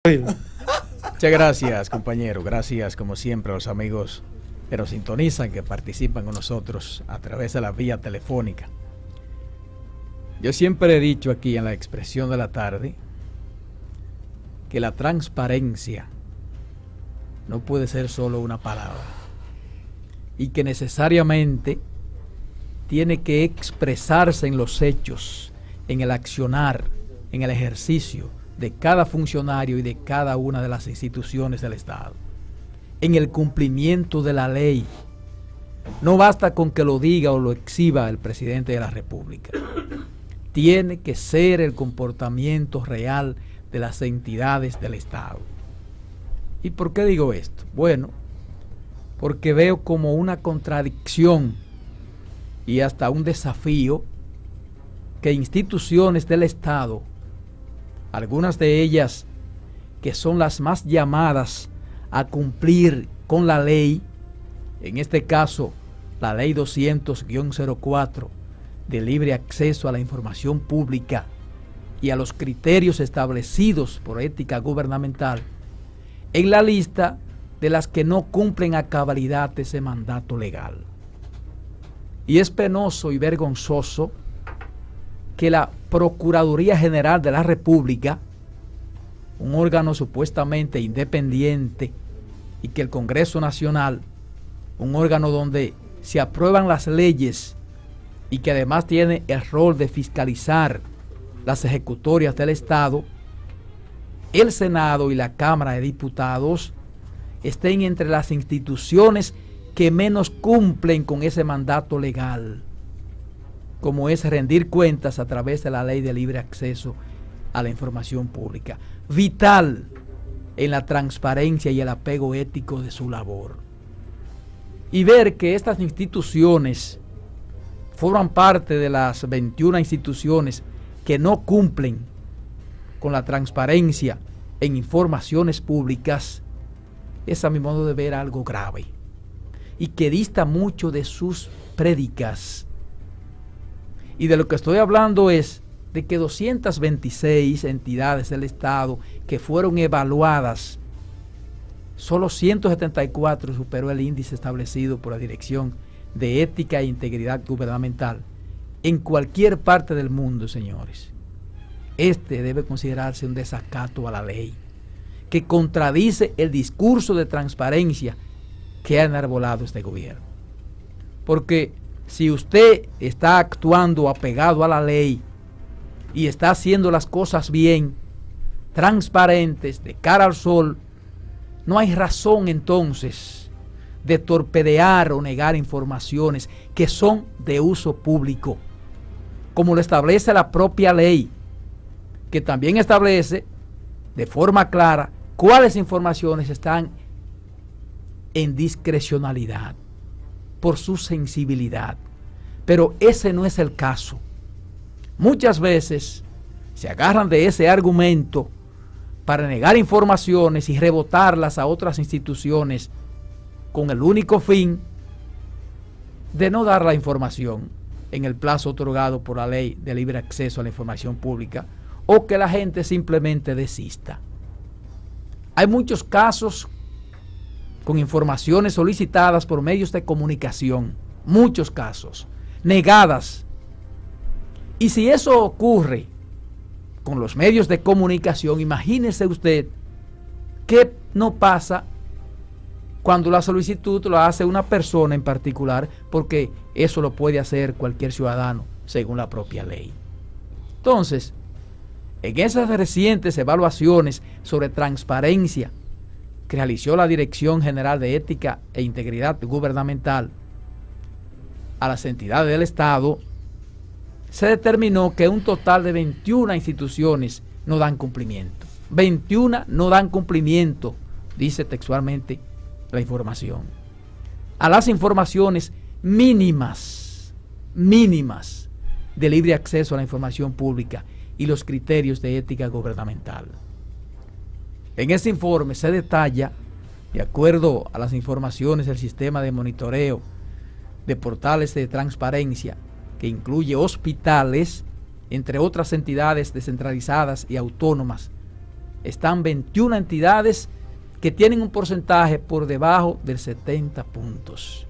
Muchas gracias, compañero. Gracias, como siempre, a los amigos que nos sintonizan, que participan con nosotros a través de la vía telefónica. Yo siempre he dicho aquí en la expresión de la tarde que la transparencia no puede ser solo una palabra y que necesariamente tiene que expresarse en los hechos, en el accionar, en el ejercicio de cada funcionario y de cada una de las instituciones del Estado, en el cumplimiento de la ley. No basta con que lo diga o lo exhiba el presidente de la República. Tiene que ser el comportamiento real de las entidades del Estado. ¿Y por qué digo esto? Bueno, porque veo como una contradicción y hasta un desafío que instituciones del Estado, algunas de ellas que son las más llamadas a cumplir con la ley, en este caso la ley 200-04 de libre acceso a la información pública y a los criterios establecidos por ética gubernamental, en la lista de las que no cumplen a cabalidad ese mandato legal. Y es penoso y vergonzoso que la Procuraduría General de la República, un órgano supuestamente independiente, y que el Congreso Nacional, un órgano donde se aprueban las leyes y que además tiene el rol de fiscalizar las ejecutorias del Estado, el Senado y la Cámara de Diputados estén entre las instituciones que menos cumplen con ese mandato legal, como es rendir cuentas a través de la ley de libre acceso a la información pública, vital en la transparencia y el apego ético de su labor. Y ver que estas instituciones forman parte de las 21 instituciones que no cumplen con la transparencia en informaciones públicas, es a mi modo de ver algo grave y que dista mucho de sus prédicas. Y de lo que estoy hablando es de que 226 entidades del Estado que fueron evaluadas, solo 174 superó el índice establecido por la Dirección de Ética e Integridad Gubernamental en cualquier parte del mundo, señores. Este debe considerarse un desacato a la ley, que contradice el discurso de transparencia que ha enarbolado este gobierno. Porque si usted está actuando apegado a la ley y está haciendo las cosas bien, transparentes, de cara al sol, no hay razón entonces de torpedear o negar informaciones que son de uso público, como lo establece la propia ley, que también establece de forma clara cuáles informaciones están en discrecionalidad por su sensibilidad. Pero ese no es el caso. Muchas veces se agarran de ese argumento para negar informaciones y rebotarlas a otras instituciones con el único fin de no dar la información en el plazo otorgado por la ley de libre acceso a la información pública, o que la gente simplemente desista. Hay muchos casos con informaciones solicitadas por medios de comunicación, muchos casos, negadas. Y si eso ocurre con los medios de comunicación, imagínese usted qué no pasa cuando la solicitud lo hace una persona en particular, porque eso lo puede hacer cualquier ciudadano según la propia ley. Entonces, en esas recientes evaluaciones sobre transparencia que realizó la Dirección General de Ética e Integridad Gubernamental a las entidades del Estado, se determinó que un total de 21 instituciones no dan cumplimiento. 21 no dan cumplimiento, dice textualmente la información, a las informaciones mínimas de libre acceso a la información pública y los criterios de ética gubernamental. En ese informe se detalla, de acuerdo a las informaciones del sistema de monitoreo de portales de transparencia, que incluye hospitales, entre otras entidades descentralizadas y autónomas, están 21 entidades que tienen un porcentaje por debajo del 70 puntos,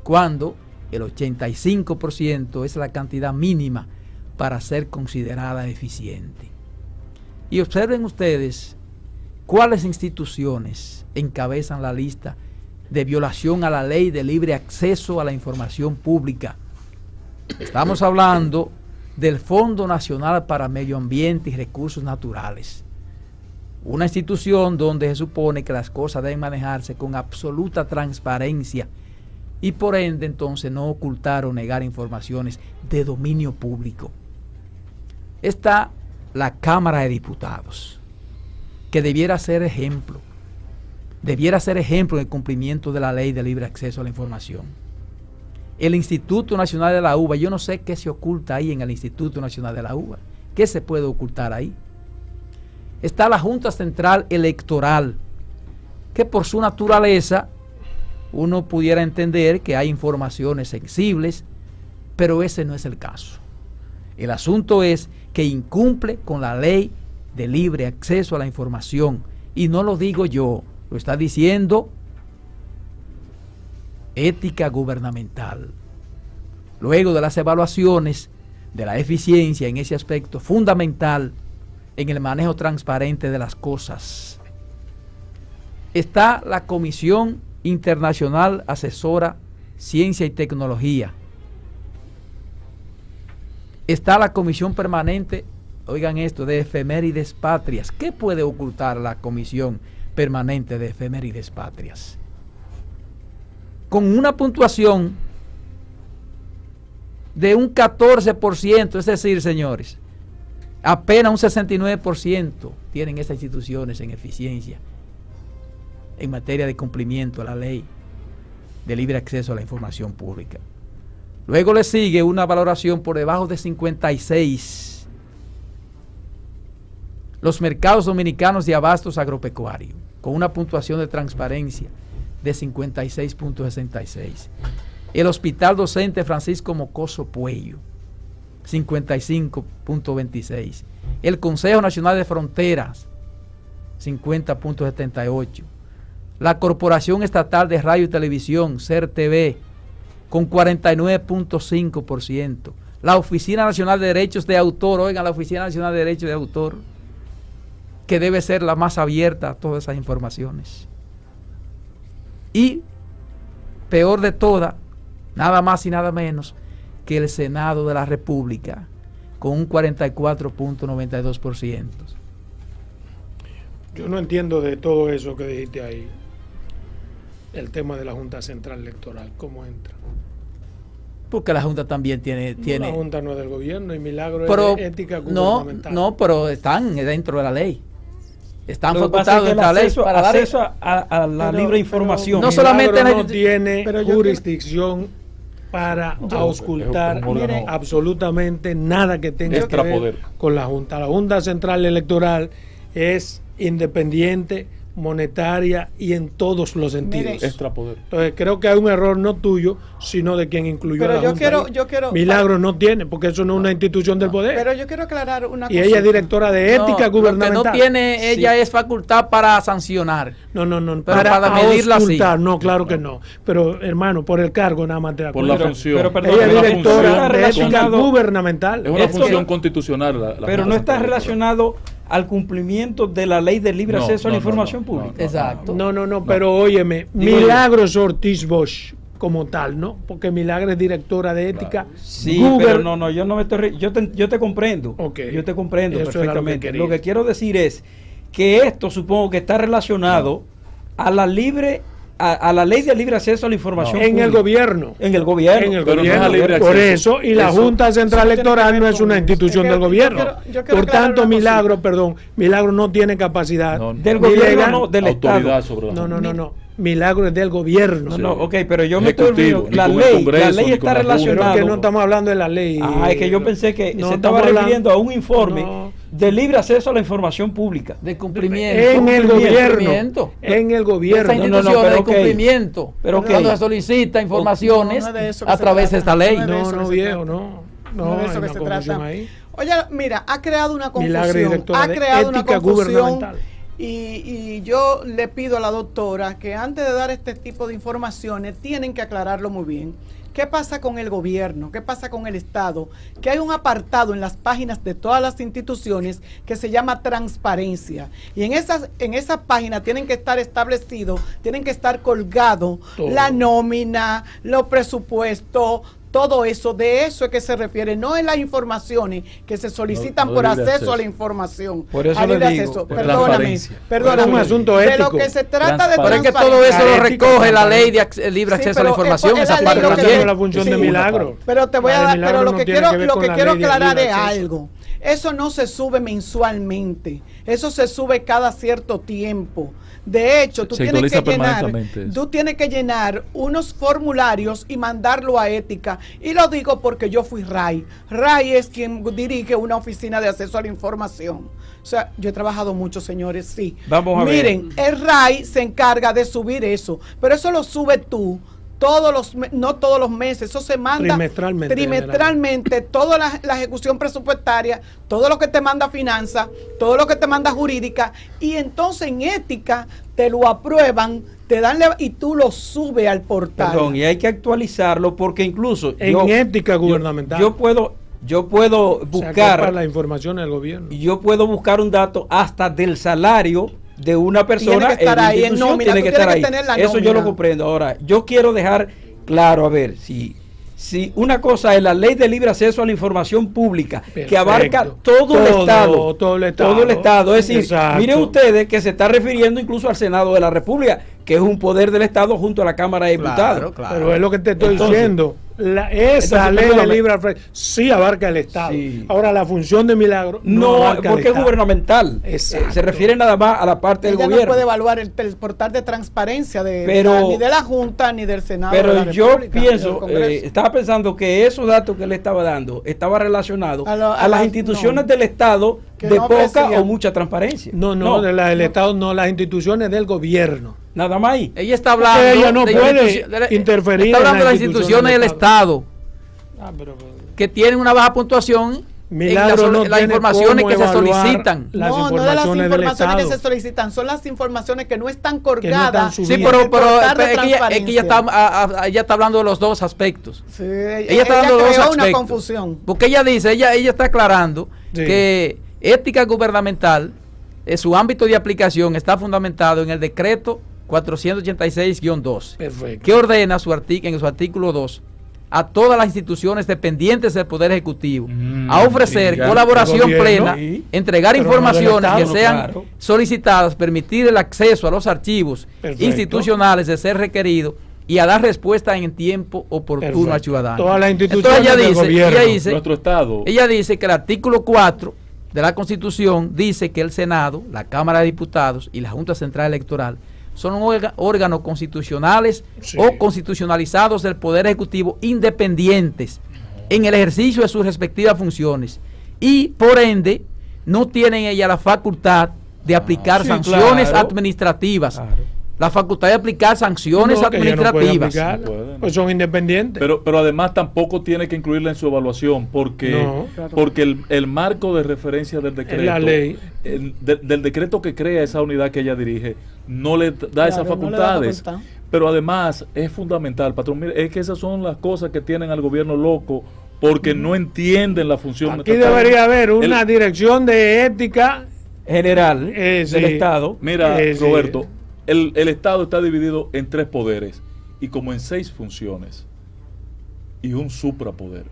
cuando el 85% es la cantidad mínima para ser considerada eficiente. Y observen ustedes cuáles instituciones encabezan la lista de violación a la ley de libre acceso a la información pública. Estamos hablando del Fondo Nacional para Medio Ambiente y Recursos Naturales, una institución donde se supone que las cosas deben manejarse con absoluta transparencia y por ende entonces no ocultar o negar informaciones de dominio público. Está la Cámara de Diputados, que debiera ser ejemplo en el cumplimiento de la ley de libre acceso a la información. El Instituto Nacional de la Uva, yo no sé qué se oculta ahí en el Instituto Nacional de la Uva, ¿qué se puede ocultar ahí? Está la Junta Central Electoral, que por su naturaleza uno pudiera entender que hay informaciones sensibles, pero ese no es el caso. El asunto es que incumple con la ley de libre acceso a la información, y no lo digo yo, lo está diciendo Ética Gubernamental. Luego de las evaluaciones de la eficiencia en ese aspecto fundamental en el manejo transparente de las cosas, está la Comisión Internacional Asesora Ciencia y Tecnología. Está la Comisión Permanente, oigan esto, de Efemérides Patrias. ¿Qué puede ocultar la Comisión Permanente de Efemérides Patrias? Con una puntuación de un 14%, es decir, señores, apenas un 69% tienen esas instituciones en eficiencia en materia de cumplimiento a la ley de libre acceso a la información pública. Luego le sigue una valoración por debajo de 56. Los mercados dominicanos de abastos agropecuarios, con una puntuación de transparencia de 56.66. El Hospital Docente Francisco Mocoso Puello, 55.26. El Consejo Nacional de Fronteras, 50.78. La Corporación Estatal de Radio y Televisión, CERTV, con 49.5%. La Oficina Nacional de Derechos de Autor, oigan, la Oficina Nacional de Derechos de Autor, que debe ser la más abierta a todas esas informaciones. Y, peor de todas, nada más y nada menos que el Senado de la República, con un 44.92%. Yo no entiendo de todo eso que dijiste ahí, el tema de la Junta Central Electoral, ¿cómo entra? Porque la Junta también tiene... La Junta no es del gobierno y Milagro pero, es de ética gubernamental. No, pero están dentro de la ley. Están facultados dentro de la ley para dar acceso a la libre información. No solamente no tiene jurisdicción para auscultar absolutamente nada que tenga que ver con la Junta. La Junta Central Electoral es independiente, monetaria y en todos los sentidos. Extrapoder. Entonces creo que hay un error no tuyo, sino de quien incluyó pero a la Junta. Yo quiero Milagro no tiene, porque eso no es una institución del poder. Pero yo quiero aclarar una cosa. Y ella es directora de ética gubernamental. Lo que no tiene ella es facultad para sancionar. No, para medirla así. No, claro que no. Pero hermano, por el cargo nada más te da por la función. Pero perdón, ella es directora de ética gubernamental. Es una función constitucional. Pero no está relacionado al cumplimiento de la ley de libre acceso a la información pública. Exacto. No, pero óyeme, Milagros Ortiz Bosch como tal, ¿no? Porque Milagro es directora de ética. Sí, pero no, yo no me estoy... Yo te comprendo. Okay. Yo te comprendo Eso perfectamente. Lo que quiero decir es que esto supongo que está relacionado a la libre... A la ley de libre acceso a la información en pública. El gobierno. En el gobierno. En el pero gobierno. No es libre por acceso. eso, y la Junta Central Electoral no es una institución del gobierno. Yo quiero por tanto, Milagro no tiene capacidad del gobierno, no, del autoridad Estado. sobre la No. Milagro es del gobierno. Ok, pero yo me estoy Ejecutivo, olvidando. La ley está relacionada. Pero que no estamos hablando de la ley. Es que yo pensé que no se estaba refiriendo a un informe No. de libre acceso a la información pública. De cumplimiento. En el gobierno. Cumplimiento. En el gobierno. Esa institución pero de cumplimiento. Pero cuando se solicita informaciones no es de eso que a se través de trata. esta ley. No, viejo, no. No, de eso que se trata. Ahí. Oye, mira, ha creado una Milagro, confusión. directora Ha de creado una Ética confusión. Gubernamental. Y yo le pido a la doctora que antes de dar este tipo de informaciones tienen que aclararlo muy bien. ¿Qué pasa con el gobierno? ¿Qué pasa con el Estado? Que hay un apartado en las páginas de todas las instituciones que se llama transparencia. Y en esas páginas tienen que estar establecidos, tienen que estar colgados la nómina, los presupuestos, todo eso. De eso es que se refiere, no en las informaciones que se solicitan por acceso a la información. Por eso al le libre digo, acceso. por Perdóname. Es un asunto De ético. lo que se trata de Pero es que transparencia. todo eso lo Ética, recoge la ley de transparencia. libre Sí, acceso a la pero información, es esa la parte ley lo que también. no es la función de Milagro. Pero te voy a La de dar, Milagro pero lo no que tiene quiero, que ver lo con que la quiero ley de aclarar libre es acceso. algo. Eso no se sube mensualmente, eso se sube cada cierto tiempo. De hecho, Se actualiza permanentemente eso. tú tienes que llenar unos formularios y mandarlo a ética. Y lo digo porque yo fui RAI. RAI es quien dirige una oficina de acceso a la información. O sea, yo he trabajado mucho, señores, sí. Vamos a ver. Miren, el RAI se encarga de subir eso, pero eso lo sube tú. No todos los meses, eso se manda trimestralmente, toda la ejecución presupuestaria, todo lo que te manda finanzas, todo lo que te manda jurídica, y entonces en ética te lo aprueban, te dan y tú lo subes al portal. Perdón, y hay que actualizarlo porque incluso En ética gubernamental. yo puedo O sea, que es para buscar, la información del gobierno. yo puedo buscar un dato hasta del salario de una persona. Tiene que estar la ahí, en institución nómina, tiene tú que tienes estar que ahí. tener la Eso yo lo nómina. comprendo. Ahora, yo quiero dejar claro, a ver, si una cosa es la ley de libre acceso a la información pública, que Perfecto. abarca todo el Estado. Todo el Estado. Todo el Estado. Es decir, Exacto. miren ustedes que se está refiriendo incluso al Senado de la República, que es un poder del Estado junto a la Cámara de Diputados. Claro. Pero es lo que te estoy Entonces, diciendo. Esa entonces, ley de perdóname. libre acceso sí abarca el Estado. Sí. Ahora, la función de Milagro No, abarca porque el es Estado. gubernamental. Exacto. Se refiere nada más a la parte del Ella gobierno. no puede evaluar el portal de transparencia Pero- ni de la Junta ni del Senado. de Pero la yo República, pienso, del Congreso. estaba pensando que esos datos que le estaba dando estaba relacionado A a las las- instituciones no. del Estado Que de no poca aprecian. o mucha transparencia. No, del Estado no, las instituciones del gobierno. Nada más ahí. Ella está hablando Porque ella no de puede está interferir en hablando de las las instituciones del Estado que tienen una baja puntuación Milagro en no las tiene informaciones cómo que se evaluar solicitan. las No de las informaciones del informaciones que Estado. se solicitan, son las informaciones que no están están colgadas. subidas. Sí, Bien. pero, en el portal de es que ella transparencia. ella está hablando de los dos aspectos. Sí, Ella está dando dos creó aspectos. una confusión. Porque ella dice, ella está aclarando Sí. que ética gubernamental, su ámbito de aplicación está fundamentado en el decreto 486-2, Perfecto. que ordena en su artículo 2 a todas las instituciones dependientes del Poder Ejecutivo a ofrecer sí, colaboración el gobierno, plena, sí. entregar Pero no informaciones del que Estado, sean claro. solicitadas, permitir el acceso a los archivos Perfecto. institucionales de ser requerido y a dar respuesta en tiempo oportuno Perfecto. al ciudadano. Todas las instituciones Entonces del gobierno. Nuestro Estado. Ella dice que el artículo 4 de la Constitución dice que el Senado, la Cámara de Diputados y la Junta Central Electoral son órganos constitucionales Sí. o constitucionalizados del Poder Ejecutivo independientes en el ejercicio de sus respectivas funciones y por ende no tienen ella la facultad de aplicar sí, sanciones claro. administrativas. Claro. La facultad de aplicar sanciones No, que ella no puede administrativas. aplicar, No puede, no. pues son independientes. Pero además tampoco tiene que incluirla en su evaluación porque, No. porque el marco de referencia del decreto, la ley. Del decreto que crea esa unidad que ella dirige, no le da esas Claro, no le da facultades. facultad. Pero además es fundamental, patrón, mire, es que esas son las cosas que tienen al gobierno loco porque no entienden la función. Aquí debería haber una dirección de ética. General Sí. del Estado. Mira, Sí. Roberto, el Estado está dividido en 3 poderes y como en 6 funciones y un suprapoder.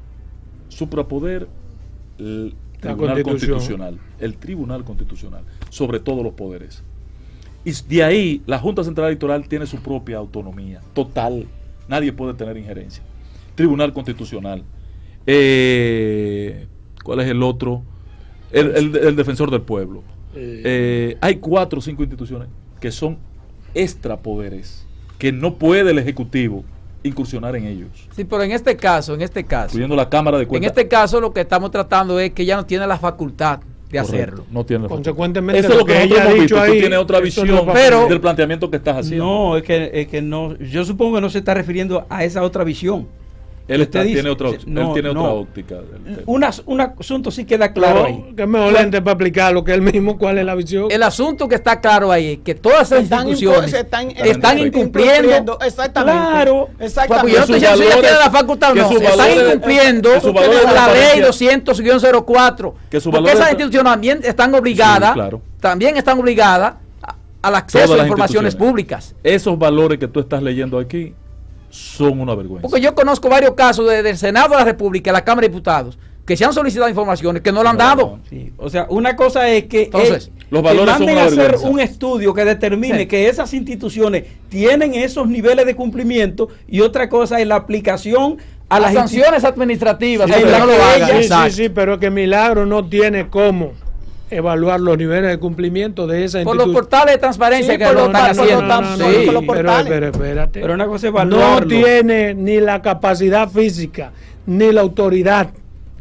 Suprapoder, el La Tribunal Constitución. Constitucional, el Tribunal Constitucional, sobre todos los poderes. Y de ahí la Junta Central Electoral tiene su propia autonomía, total. Nadie puede tener injerencia. Tribunal Constitucional. ¿Cuál es el otro? El Defensor del Pueblo. Hay 4 o 5 instituciones que son extrapoderes, que no puede el Ejecutivo incursionar en ellos, Sí, pero en este caso, incluyendo la Cámara de en Cuentas. este caso lo que estamos tratando es que ella no tiene la facultad de Correcto, hacerlo. no tiene la facultad. Consecuentemente, Eso es lo que nosotros ella ha hemos dicho visto. Tú ahí, tienes otra eso visión no va a Pero- pasar. del planteamiento que estás haciendo. No, es que no, yo supongo que no se está refiriendo a esa otra visión. tiene otra óptica. Un asunto sí queda claro ahí. Que es mejor lente para explicar lo que él mismo, cuál es la visión. El asunto que está claro ahí es que todas esas instituciones están incumpliendo. Exactamente. Claro. Exactamente. Porque yo no estoy diciendo si ella tiene la facultad o no. Están incumpliendo la ley 200-04. Porque esas instituciones también están obligadas, al acceso a informaciones públicas. Esos valores que tú estás leyendo aquí son una vergüenza. Porque yo conozco varios casos del Senado de la República, de la Cámara de Diputados, que se han solicitado informaciones que no lo han dado. Sí. O sea, una cosa es que los valores que manden son a una hacer vergüenza. un estudio que determine que esas instituciones tienen esos niveles de cumplimiento, y otra cosa es la aplicación a las sanciones administrativas. Sí, pero que Milagro no tiene cómo evaluar los niveles de cumplimiento de esa por institución. los portales de transparencia que lo están haciendo. Pero espérate. Pero una cosa es evaluarlo. No tiene ni la capacidad física ni la autoridad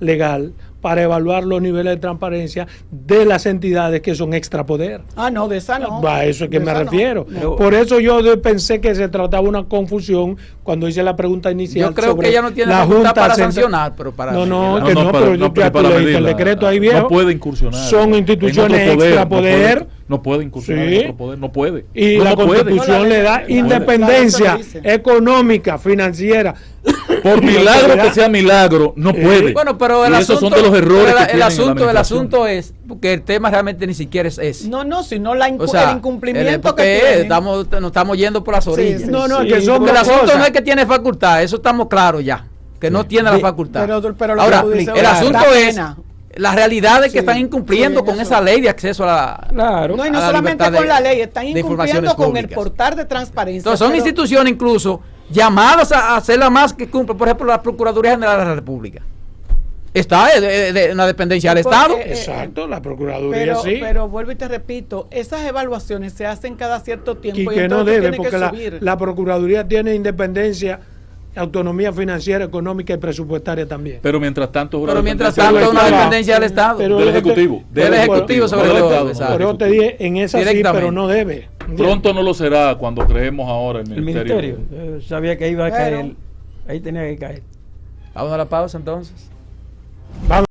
legal para evaluar los niveles de transparencia de las entidades que son extrapoder. No, de esa no. A eso es que me refiero. No. Por eso yo pensé que se trataba una confusión cuando hice la pregunta inicial. Yo creo que ella no tiene la Junta para sancionar, pero para... pero ya tú leíste el decreto ahí, viejo. No puede incursionar. Son instituciones extrapoder. No puede incursionar en otro poder, no puede. Y la Constitución le da independencia económica, financiera. Por milagro que sea milagro, no puede. Bueno, pero esos son de los errores que tienen el asunto es porque el tema realmente ni siquiera es ese. No, sino el incumplimiento porque nos estamos yendo por las orillas. Sí, el asunto no es que tiene facultad, eso estamos claros ya, que no tiene la facultad. Pero ahora, el asunto es la realidad es que están incumpliendo con esa ley de acceso a la... Claro. No, y no solamente con la ley, están incumpliendo con el portal de transparencia. Entonces son instituciones incluso llamadas a hacerla más que cumple. Por ejemplo, la Procuraduría General de la República. Está de una dependencia del Estado. Exacto, la Procuraduría sí. Pero vuelvo y te repito, esas evaluaciones se hacen cada cierto tiempo. Y que no debe, porque la Procuraduría tiene independencia, autonomía financiera, económica y presupuestaria también. Pero mientras tanto es una dependencia del Estado. Del Ejecutivo. Del Ejecutivo sobre todo. Pero te dije, en esa sí, pero no debe. Pronto no lo será cuando creemos ahora el Ministerio. Sabía que iba a caer. Ahí tenía que caer. Vamos a la pausa entonces. Vamos.